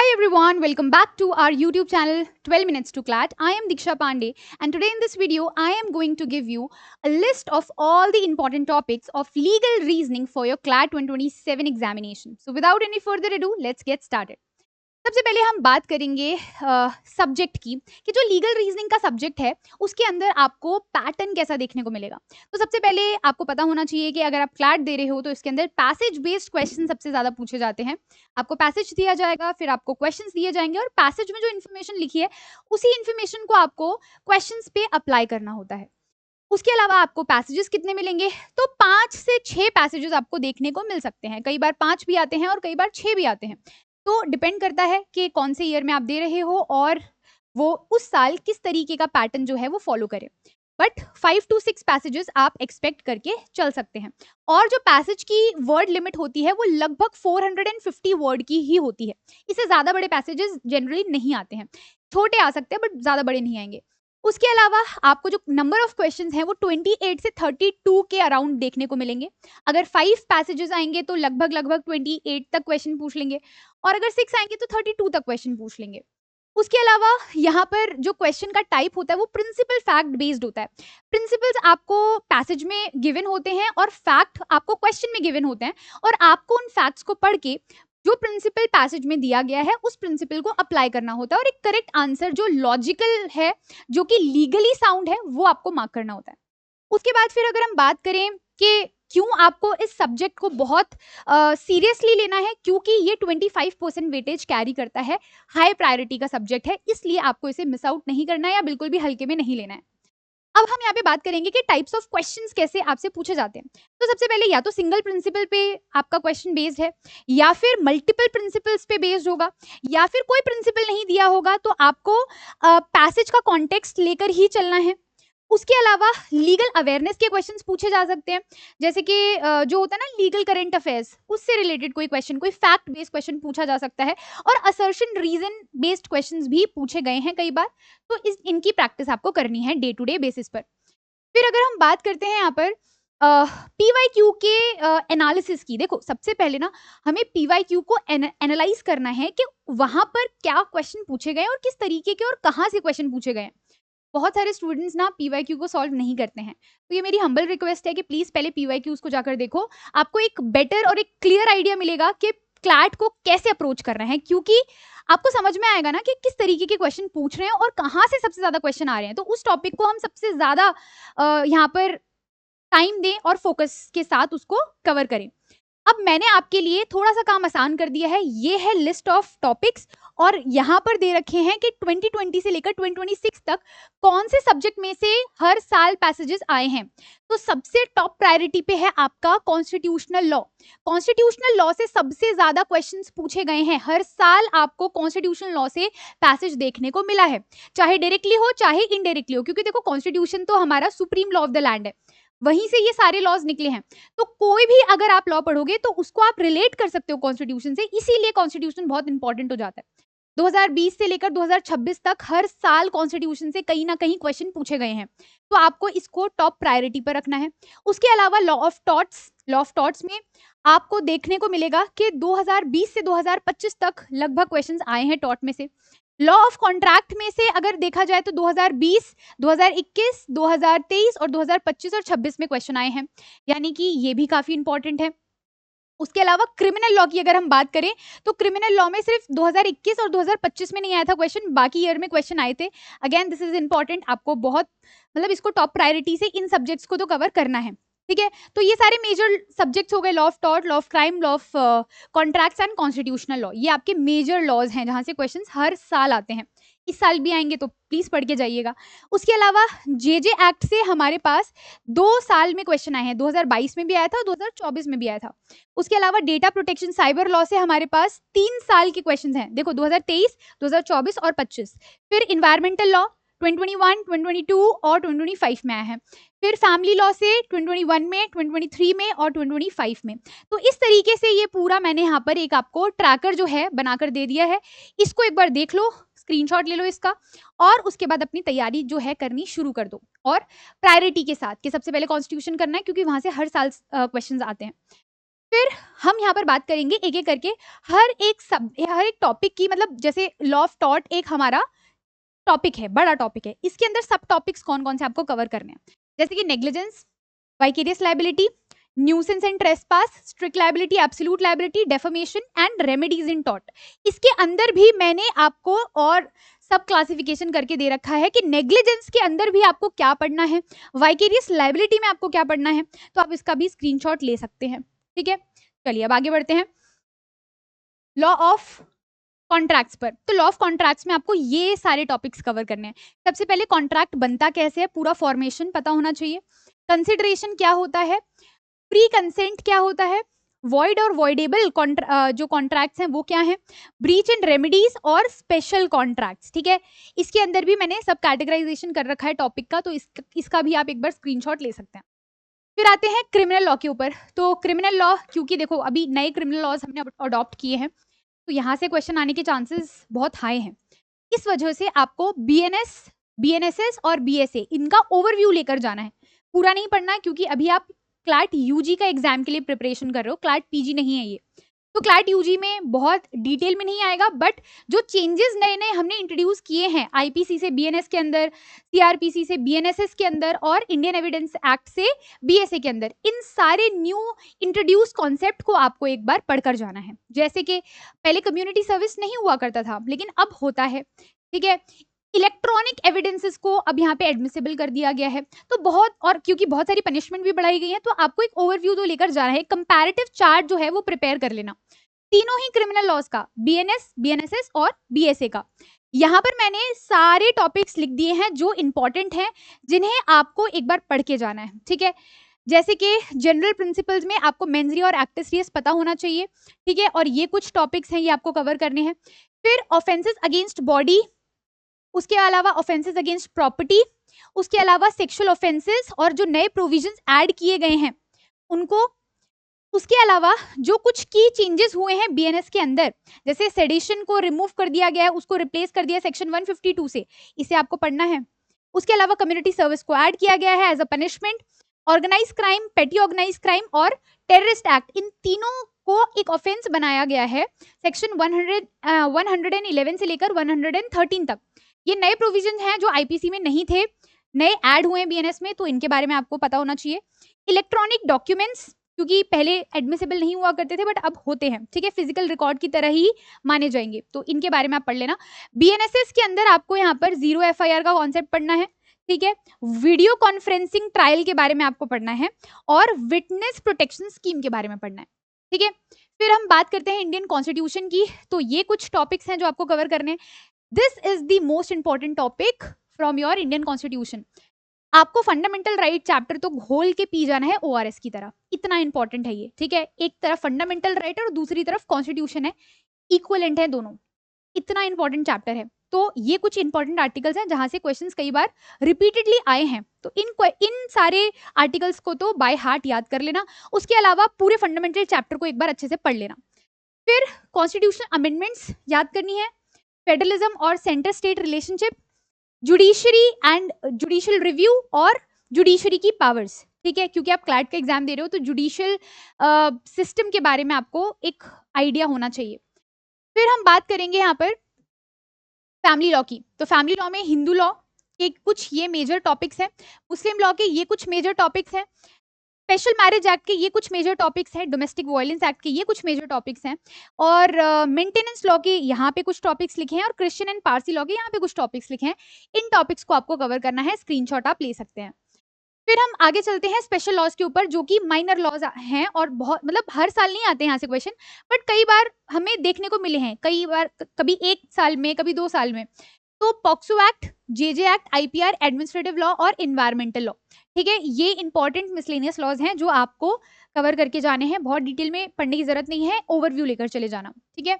Hi everyone, welcome back to our YouTube channel 12 Minutes to CLAT. I am Diksha Pandey and today in this video I am going to give you a list of all the important topics of legal reasoning for your CLAT 2027 examination. So without any further ado, let's get started. सबसे पहले हम बात करेंगे subject की कि जो legal reasoning का subject है उसके अंदर आपको पैटर्न कैसा देखने को मिलेगा। तो सबसे पहले आपको पता होना चाहिए कि अगर आप क्लैट दे रहे हो तो इसके अंदर पैसेज बेस्ड क्वेश्चन सबसे ज़्यादा पूछे जाते हैं। आपको पैसेज दिया जाएगा, फिर आपको क्वेश्चंस दिए जाएंगे और पैसेज में जो इन्फॉर्मेशन लिखी है उसी इन्फॉर्मेशन को आपको क्वेश्चंस पे अप्लाई करना होता है। उसके अलावा आपको पैसेजेस कितने मिलेंगे, तो 5 से 6 पैसेजेस आपको देखने को मिल सकते हैं। कई बार 5 भी आते हैं और कई बार 6 भी आते हैं, तो डिपेंड करता है कि कौन से ईयर में आप दे रहे हो और वो उस साल किस तरीके का पैटर्न जो है वो फॉलो करे। बट 5 to 6 पैसेजेस आप एक्सपेक्ट करके चल सकते हैं। और जो पैसेज की वर्ड लिमिट होती है वो लगभग 450 वर्ड की ही होती है। इससे ज़्यादा बड़े पैसेजेस जनरली नहीं आते हैं, छोटे आ सकते हैं बट ज़्यादा बड़े नहीं आएंगे। उसके अलावा आपको जो नंबर ऑफ क्वेश्चंस हैं वो 28 से 32 के अराउंड देखने को मिलेंगे। अगर 5 पैसेजेस आएंगे तो लगभग 28 तक क्वेश्चन पूछ लेंगे और अगर 6 आएंगे तो 32 तक क्वेश्चन पूछ लेंगे। उसके अलावा यहाँ पर जो क्वेश्चन का टाइप होता है वो प्रिंसिपल फैक्ट बेस्ड होता है। प्रिंसिपल्स आपको पैसेज में गिवन होते हैं और फैक्ट आपको क्वेश्चन में गिवन होते हैं और आपको उन फैक्ट्स को पढ़ के जो प्रिंसिपल पैसेज में दिया गया है उस प्रिंसिपल को अप्लाई करना होता है और एक करेक्ट आंसर जो लॉजिकल है, जो कि लीगली साउंड है, वो आपको मार्क करना होता है। उसके बाद फिर अगर हम बात करें कि क्यों आपको इस सब्जेक्ट को बहुत सीरियसली लेना है, क्योंकि ये 25% वेटेज कैरी करता है, हाई प्रायोरिटी का सब्जेक्ट है, इसलिए आपको इसे मिस आउट नहीं करना है या बिल्कुल भी हल्के में नहीं लेना है। अब हम यहाँ पे बात करेंगे कि टाइप्स ऑफ क्वेश्चंस कैसे आपसे पूछे जाते हैं। तो सबसे पहले या तो सिंगल प्रिंसिपल पे आपका क्वेश्चन बेस्ड है या फिर मल्टीपल प्रिंसिपल्स पे बेस्ड होगा या फिर कोई प्रिंसिपल नहीं दिया होगा तो आपको पैसेज का कॉन्टेक्स्ट लेकर ही चलना है। उसके अलावा लीगल अवेयरनेस के क्वेश्चंस पूछे जा सकते हैं, जैसे कि जो होता है ना लीगल करंट अफेयर्स, उससे रिलेटेड कोई क्वेश्चन, कोई फैक्ट बेस्ड क्वेश्चन पूछा जा सकता है और असर्शन रीजन बेस्ड क्वेश्चंस भी पूछे गए हैं कई बार, तो इनकी प्रैक्टिस आपको करनी है डे टू डे बेसिस पर। फिर अगर हम बात करते हैं यहाँ पर PYQ के एनालिसिस की, देखो सबसे पहले ना हमें PYQ को एनालाइज करना है कि वहां पर क्या क्वेश्चन पूछे गए और किस तरीके के और कहाँ से क्वेश्चन पूछे गए हैं। बहुत सारे स्टूडेंट्स ना PYQ को सॉल्व नहीं करते हैं, तो ये मेरी हम्बल रिक्वेस्ट है कि प्लीज पहले PYQs को जाकर देखो, आपको एक बेटर और एक क्लियर आइडिया मिलेगा कि क्लैट को कैसे अप्रोच करना है, क्योंकि आपको समझ में आएगा ना कि किस तरीके के क्वेश्चन पूछ रहे हैं और कहाँ से सबसे ज्यादा क्वेश्चन आ रहे हैं, तो उस टॉपिक को हम सबसे ज्यादा यहाँ पर टाइम दें और फोकस के साथ उसको कवर करें। अब मैंने आपके लिए थोड़ा सा काम आसान कर दिया है, ये है लिस्ट ऑफ टॉपिक्स और यहाँ पर दे रखे हैं कि 2020 से लेकर 2026 तक कौन से सब्जेक्ट में से हर साल पैसेजेस आए हैं। तो सबसे टॉप प्रायोरिटी पे है आपका कॉन्स्टिट्यूशनल लॉ। कॉन्स्टिट्यूशनल लॉ से सबसे ज्यादा क्वेश्चंस पूछे गए हैं, हर साल आपको कॉन्स्टिट्यूशनल लॉ से पैसेज देखने को मिला है, चाहे डायरेक्टली हो चाहे इनडायरेक्टली हो, क्योंकि देखो कॉन्स्टिट्यूशन तो हमारा supreme law of the land है, वहीं से ये सारे लॉज निकले हैं। तो कोई भी अगर आप लॉ पढ़ोगे तो उसको आप रिलेट कर सकते हो कॉन्स्टिट्यूशन से, इसीलिए कॉन्स्टिट्यूशन बहुत इंपॉर्टेंट हो जाता है। 2020 से लेकर 2026 तक हर साल कॉन्स्टिट्यूशन से कहीं ना कहीं क्वेश्चन पूछे गए हैं, तो आपको इसको टॉप प्रायोरिटी पर रखना है। उसके अलावा लॉ ऑफ टॉर्ट्स में आपको देखने को मिलेगा कि 2020 से 2025 तक लगभग क्वेश्चंस आए हैं टॉर्ट में से। लॉ ऑफ कॉन्ट्रैक्ट में से अगर देखा जाए तो 2020, 2021, 2023 और 2025 और 26 में क्वेश्चन आए हैं, यानी कि ये भी काफी इंपॉर्टेंट है। उसके अलावा क्रिमिनल लॉ की अगर हम बात करें तो क्रिमिनल लॉ में सिर्फ 2021 और 2025 में नहीं आया था क्वेश्चन, बाकी ईयर में क्वेश्चन आए थे। अगेन दिस इज इंपॉर्टेंट, आपको बहुत मतलब इसको टॉप प्रायोरिटी से इन सब्जेक्ट्स को तो कवर करना है, ठीक है। तो ये सारे मेजर सब्जेक्ट्स हो गए, law of tort, law of crime, law of contracts and constitutional law, ये आपके मेजर लॉज हैं जहां से क्वेश्चंस हर साल आते हैं। इस साल भी आएंगे तो प्लीज पढ़ के जाइएगा। उसके अलावा जेजे एक्ट से हमारे पास 2 साल में क्वेश्चन आए हैं, 2022 में भी आया था और 2024 में भी आया था। उसके अलावा डेटा प्रोटेक्शन साइबर लॉ से हमारे पास 3 साल के क्वेश्चन हैं, देखो 2023, 2024 और 25। फिर इन्वायरमेंटल लॉ 2021, 2022 और 2025 में आया है। फिर फैमिली लॉ से 2021 में, 2023 में और 2025 में। तो इस तरीके से ये पूरा मैंने यहाँ पर एक आपको ट्रैकर जो है बनाकर दे दिया है, इसको एक बार देख लो, स्क्रीनशॉट ले लो इसका और उसके बाद अपनी तैयारी जो है करनी शुरू कर दो, और प्रायोरिटी के साथ कि सबसे पहले कॉन्स्टिट्यूशन करना है क्योंकि वहां से हर साल क्वेश्चंस आते हैं। फिर हम यहाँ पर बात करेंगे एक एक करके हर एक टॉपिक की, मतलब जैसे लॉ ऑफ टॉट एक हमारा टॉपिक है, बड़ा टॉपिक है, इसके अंदर सब टॉपिक्स कौन कौन से आपको कवर करने हैं, जैसे कि negligence, vicarious liability, nuisance and trespass, strict liability, absolute liability, defamation and remedies in tort. इसके अंदर भी मैंने आपको और सब क्लासिफिकेशन करके दे रखा है कि नेग्लिजेंस के अंदर भी आपको क्या पढ़ना है, वाइकेरियस लायबिलिटी में आपको क्या पढ़ना है, तो आप इसका भी स्क्रीनशॉट ले सकते हैं। ठीक है, चलिए अब आगे बढ़ते हैं लॉ ऑफ कॉन्ट्रैक्ट्स पर। तो लॉ ऑफ कॉन्ट्रैक्ट्स में आपको ये सारे टॉपिक्स कवर करने हैं। सबसे पहले कॉन्ट्रैक्ट बनता कैसे है, पूरा फॉर्मेशन पता होना चाहिए, कंसिडरेशन क्या होता है, प्री कंसेंट क्या होता है, वॉइड और वॉइडेबल जो कॉन्ट्रैक्ट्स हैं वो क्या हैं, ब्रीच एंड रेमेडीज और स्पेशल कॉन्ट्रैक्ट्स। ठीक है, इसके अंदर भी मैंने सब कैटेगराइजेशन कर रखा है टॉपिक का, तो इसका भी आप एक बार स्क्रीनशॉट ले सकते हैं। फिर आते हैं क्रिमिनल लॉ के ऊपर। तो क्रिमिनल लॉ, क्योंकि देखो अभी नए क्रिमिनल लॉज हमने अडॉप्ट किए हैं, तो यहाँ से क्वेश्चन आने के चांसेस बहुत हाई हैं। इस वजह से आपको बीएनएसएस और बीएसए इनका ओवरव्यू लेकर जाना है, पूरा नहीं पढ़ना है, क्योंकि अभी आप क्लैट यूजी का एग्जाम के लिए प्रिपरेशन कर रहे हो, क्लैट पीजी नहीं है ये। तो क्लैट यूजी में बहुत डिटेल में नहीं आएगा, बट जो चेंजेस नए नए हमने इंट्रोड्यूस किए हैं आईपीसी से बीएनएस के अंदर, सीआरपीसी से बीएनएसएस के अंदर और इंडियन एविडेंस एक्ट से बीएसए के अंदर, इन सारे न्यू इंट्रोड्यूस कॉन्सेप्ट को आपको एक बार पढ़कर जाना है। जैसे कि पहले कम्युनिटी सर्विस नहीं हुआ करता था, लेकिन अब होता है। ठीक है, इलेक्ट्रॉनिक एविडेंसेस को अब यहाँ पे एडमिसिबल कर दिया गया है, तो बहुत, और क्योंकि बहुत सारी पनिशमेंट भी बढ़ाई गई है, तो आपको एक ओवरव्यू तो लेकर जाना है, कंपैरेटिव चार्ट जो है वो प्रिपेयर कर लेना तीनों ही क्रिमिनल लॉज का, बीएनएस, बीएनएसएस और बीएसए का। यहाँ पर मैंने सारे टॉपिक्स लिख दिए हैं जो इंपॉर्टेंट हैं, जिन्हें आपको एक बार पढ़ के जाना है। ठीक है, जैसे कि जनरल प्रिंसिपल्स में आपको मेंस रे और एक्टिस रेस पता होना चाहिए। ठीक है, और ये कुछ टॉपिक्स हैं, ये आपको कवर करने हैं। फिर ऑफेंसेस अगेंस्ट बॉडी, उसके अलावा ऑफेंसेस अगेंस्ट प्रॉपर्टी, उसके अलावा सेक्सुअल ऑफेंसेस और जो नए प्रोविजंस ऐड किए गए हैं उनको, उसके अलावा जो कुछ की चेंजेस हुए हैं बीएनएस के अंदर, जैसे सेडिशन को रिमूव कर दिया गया है, उसको रिप्लेस कर दिया सेक्शन 152 से, इसे आपको पढ़ना है। उसके अलावा कम्युनिटी सर्विस को ऐड किया गया है as a punishment, organise crime, petty organise crime और टेररिस्ट एक्ट, इन तीनों को एक ऑफेंस बनाया गया है सेक्शन 111 से लेकर 113 तक। ये नए प्रोविजन हैं जो आईपीसी में नहीं थे, नए ऐड हुए हैं बीएनएस में, तो इनके बारे में आपको पता होना चाहिए। इलेक्ट्रॉनिक डॉक्यूमेंट्स, क्योंकि पहले एडमिसिबल नहीं हुआ करते थे, बट अब होते हैं। ठीक है, फिजिकल रिकॉर्ड की तरह ही माने जाएंगे, तो इनके बारे में आप पढ़ लेना। बीएनएसएस के अंदर आपको यहाँ पर 0 एफआईआर का कॉन्सेप्ट पढ़ना है। ठीक है, वीडियो कॉन्फ्रेंसिंग ट्रायल के बारे में आपको पढ़ना है और विटनेस प्रोटेक्शन स्कीम के बारे में पढ़ना है। ठीक है, फिर हम बात करते हैं इंडियन कॉन्स्टिट्यूशन की। तो ये कुछ टॉपिक्स हैं जो आपको कवर करने हैं। This is the most important topic from your Indian constitution. आपको फंडामेंटल राइट चैप्टर तो घोल के पी जाना है ओआरएस की तरह, इतना इंपॉर्टेंट है ये। ठीक है, एक तरफ फंडामेंटल राइट है और दूसरी तरफ कॉन्स्टिट्यूशन है, इक्वलेंट है दोनों, इतना इंपॉर्टेंट चैप्टर है। तो ये कुछ इंपॉर्टेंट आर्टिकल्स हैं जहां से क्वेश्चंस कई बार रिपीटेडली आए हैं, तो इन सारे आर्टिकल्स को तो बाय हार्ट याद कर लेना। उसके अलावा पूरे फंडामेंटल चैप्टर को एक बार अच्छे से पढ़ लेना। फिर कॉन्स्टिट्यूशनल अमेंडमेंट्स याद करनी है, फेडरलिज्म और centre state relationship, judiciary and judicial review और जुडिशरी की पावर्स। ठीक है, क्योंकि आप क्लैट का एग्जाम दे रहे हो, तो जुडिशियल सिस्टम के बारे में आपको एक आइडिया होना चाहिए। फिर हम बात करेंगे यहाँ पर फैमिली लॉ की। तो फैमिली लॉ में हिंदू लॉ के कुछ ये मेजर टॉपिक्स हैं, मुस्लिम लॉ के ये कुछ मेजर टॉपिक्स हैं, स्पेशल मैरिज एक्ट के ये कुछ मेजर टॉपिक्स हैं, डोमेस्टिक वायलेंस एक्ट के ये कुछ मेजर टॉपिक्स हैं, और मेंटेनेंस लॉ के यहाँ पे कुछ टॉपिक्स लिखे हैं, और क्रिश्चियन एंड पारसी लॉ के यहाँ पे कुछ टॉपिक्स लिखे हैं। इन टॉपिक्स को आपको कवर करना है, स्क्रीनशॉट आप ले सकते हैं। फिर हम आगे चलते हैं स्पेशल लॉज के ऊपर, जो कि माइनर लॉज हैं और बहुत, मतलब हर साल नहीं आते हैं यहाँ से क्वेश्चन, बट कई बार हमें देखने को मिले हैं, कई बार कभी 1 साल में, कभी 2 साल में। तो POCSO act, JJ act, IPR, administrative law और इन्वायरमेंटल लॉ। ठीक है, ये इंपॉर्टेंट मिसलेनियस लॉज हैं जो आपको कवर करके जाने हैं, बहुत डिटेल में पढ़ने की जरूरत नहीं है, ओवरव्यू लेकर चले जाना। ठीक है,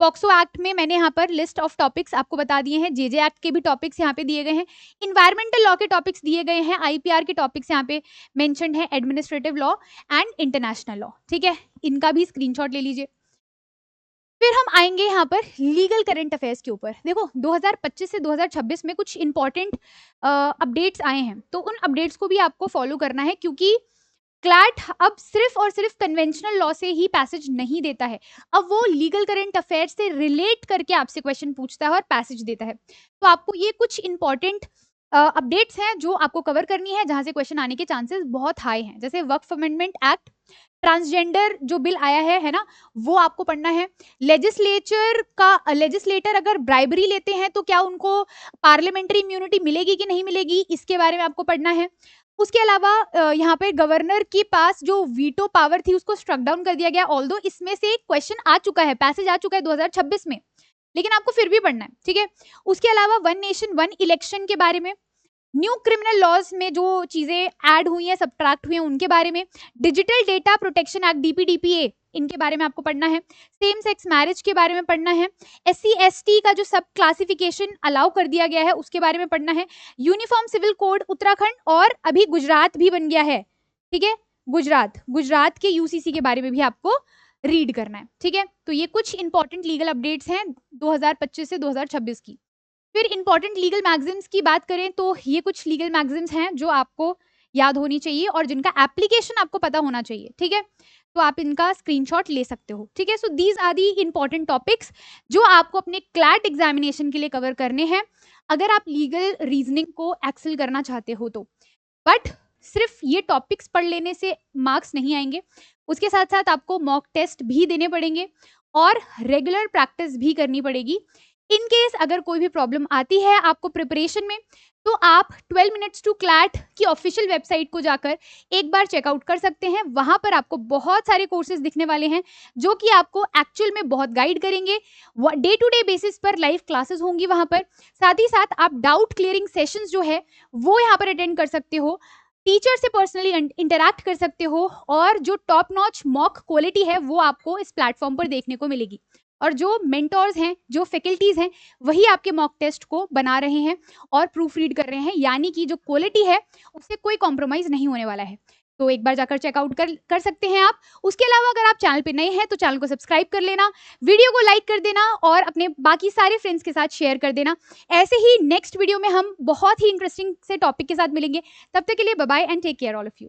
पॉक्सो एक्ट में मैंने यहाँ पर लिस्ट ऑफ टॉपिक्स आपको बता दिए हैं, जेजे एक्ट के भी टॉपिक्स यहाँ पे दिए गए हैं, इन्वायरमेंटल लॉ के टॉपिक्स दिए गए हैं, आईपीआर के टॉपिक्स यहाँ पे मेंशन्ड है, administrative law and international law. ठीक है, इनका भी स्क्रीनशॉट ले लीजिए। फिर हम आएंगे यहाँ पर लीगल करंट अफेयर्स के ऊपर। देखो 2025 से 2026 में कुछ इंपॉर्टेंट अपडेट्स आए हैं, तो उन अपडेट्स को भी आपको फॉलो करना है, क्योंकि क्लैट अब सिर्फ और सिर्फ कन्वेंशनल लॉ से ही पैसेज नहीं देता है, अब वो लीगल करंट अफेयर्स से रिलेट करके आपसे क्वेश्चन पूछता है और पैसेज देता है। तो आपको ये कुछ इंपॉर्टेंट अपडेट्स हैं जो आपको कवर करनी है, जहां से क्वेश्चन आने के चांसेस बहुत हाई हैं, जैसे वक्फ अमेंडमेंट एक्ट, ट्रांसजेंडर जो बिल आया है ना, वो आपको पढ़ना है। लेजिस्लेटर अगर ब्राइबरी लेते हैं तो क्या उनको पार्लियामेंट्री इम्यूनिटी मिलेगी कि नहीं मिलेगी, इसके बारे में आपको पढ़ना है। उसके अलावा यहाँ पे गवर्नर के पास जो वीटो पावर थी उसको स्ट्रक डाउन कर दिया गया, ऑल्दो इसमें से एक क्वेश्चन आ चुका है, पैसेज आ चुका है 2026 में, लेकिन आपको फिर भी पढ़ना है, ठीक है। उसके अलावा वन नेशन वन इलेक्शन के बारे में, न्यू क्रिमिनल लॉज में जो चीजें ऐड हुई हैं, सब्ट्रैक्ट हुई हैं, उनके बारे में, डिजिटल डेटा प्रोटेक्शन एक्ट डीपीडीपीए, इनके बारे में आपको पढ़ना है। सेम सेक्स मैरिज के बारे में पढ़ना है। SC ST का जो सब क्लासिफिकेशन अलाउ कर दिया गया है उसके बारे में पढ़ना है। यूनिफॉर्म सिविल कोड उत्तराखंड और अभी गुजरात भी बन गया है, ठीक है, गुजरात के UCC के बारे में भी आपको रीड करना है, ठीक है। तो ये कुछ इंपॉर्टेंट लीगल अपडेट्स हैं 2025 से 2026 की। फिर इंपॉर्टेंट लीगल मैगजीम्स की बात करें तो ये कुछ लीगल मैगजीम्स हैं जो आपको याद होनी चाहिए और जिनका एप्लीकेशन आपको पता होना चाहिए, ठीक है। तो आप इनका स्क्रीनशॉट ले सकते हो, ठीक है। So these are the important topics जो आपको अपने क्लैट एग्जामिनेशन के लिए कवर करने हैं, अगर आप लीगल रीजनिंग को एक्सेल करना चाहते हो तो। बट सिर्फ ये टॉपिक्स पढ़ लेने से मार्क्स नहीं आएंगे, उसके साथ साथ आपको मॉक टेस्ट भी देने पड़ेंगे और रेगुलर प्रैक्टिस भी करनी पड़ेगी। इन केस अगर कोई भी प्रॉब्लम आती है आपको प्रिपरेशन में, तो आप 12 मिनट्स टू क्लैट की ऑफिशियल वेबसाइट को जाकर एक बार चेकआउट कर सकते हैं। वहां पर आपको बहुत सारे कोर्सेज दिखने वाले हैं जो कि आपको एक्चुअल में बहुत गाइड करेंगे। डे टू डे बेसिस पर लाइव क्लासेस होंगी वहां पर, साथ ही साथ आप डाउट क्लियरिंग सेशंस जो है वो यहाँ पर अटेंड कर सकते हो, टीचर से पर्सनली इंटरैक्ट कर सकते हो, और जो टॉप नॉच मॉक क्वालिटी है वो आपको इस प्लेटफॉर्म पर देखने को मिलेगी। और जो मेंटोर्स हैं, जो फैकल्टीज हैं, वही आपके मॉक टेस्ट को बना रहे हैं और प्रूफ रीड कर रहे हैं, यानी कि जो क्वालिटी है उससे कोई कॉम्प्रोमाइज नहीं होने वाला है। तो एक बार जाकर चेकआउट कर सकते हैं आप। उसके अलावा अगर आप चैनल पे नए हैं तो चैनल को सब्सक्राइब कर लेना, वीडियो को लाइक कर देना और अपने बाकी सारे फ्रेंड्स के साथ शेयर कर देना। ऐसे ही नेक्स्ट वीडियो में हम बहुत ही इंटरेस्टिंग से टॉपिक के साथ मिलेंगे। तब तक के लिए bye bye and take care all of you.